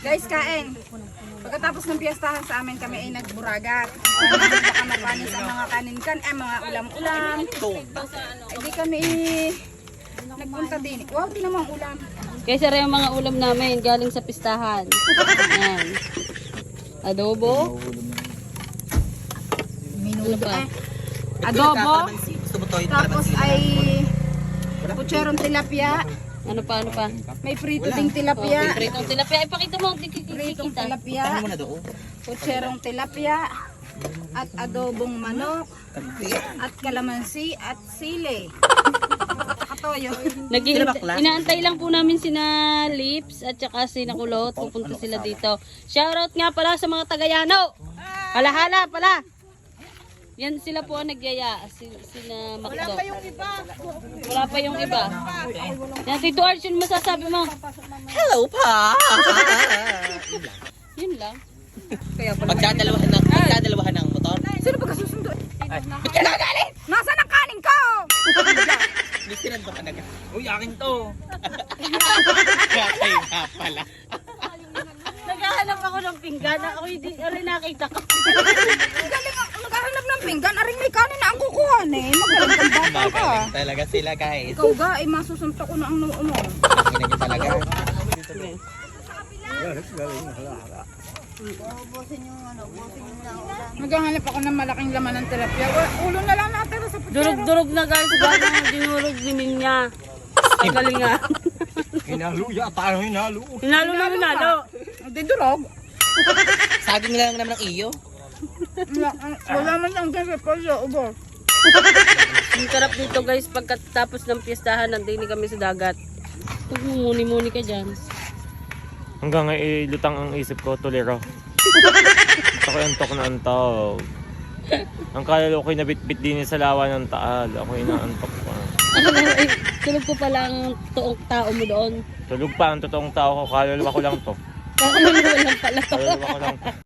Guys, kain. Pagkatapos ng piyestahan sa amin, kami ay nagburagat. Baka mapanis ang mga kanin-kan, mga ulam-ulam. Ay di kami nagpunta din. Wow, di naman ulam. Kaysa rin yung mga ulam namin galing sa pistahan. Yan. Adobo. Ano pa? Adobo. Tapos ay pucherong tilapia. Ano pa? May prito ding tilapia. Pritong tilapia. Ipakita mo. Pritong Kikita. tilapia. Pucherong tilapia. At adobong manok. At kalamansi at sili. Katoyo. Inaantay lang po namin sina Lips at saka sina Kulot. Pupunta sila dito. Shoutout nga pala sa mga Tagayano. Hala pala. Yan sila po ang nagyaya. Sina Makdo. Wala pa yung iba. Yan, Tito Arch, yun masasabi mo. Hello pa! Yun lang. Pagdadalawahan ng motor. Sino ba kasusundo? Ba't ka nagalit? Nasaan ang kanin ko? Misiran ba ka na? Uy, akin to. Kaya nga pala. Naghahanap ako ng pinggan. Ako hindi rin nakita ko. Galing ang naghahanap ng pinggan. Aring may kanin na ang kukuhan eh. Magaling kang bata ka. Magaling talaga sila guys. Ikaw ga, ay masusunta ko na ang noo mo. Ina nyo talaga. Naghahanap ako ng malaking laman ng tilapia. Ulo na lang natin sa puchero. Durog-durog na guys. Gano'n dinurog din niya. Ang galingan. Hinalo yata, hinalo. Hinalo na hinalo. Hindi durog. Saging lang naman ng iyo. Wala man lang kasi pa siya. Ubo. Ang sarap dito guys. Pagkatapos ng piyestahan, nandini kami sa dagat. Huwag mo muni-muni ka dyan. Hanggang ngayon, lutang ang isip ko, tuliro. Ako antok na antok. Ang kalalo ko'y nabitbit din sa lawa ng taal. Ako inaantok pa. Tulog ko pala ang toong tao mo doon. Tulog pa ang totoong tao ko, kaluluwa ko lang to. Kaluluwa lang pala. Kaluluwa ko lang to.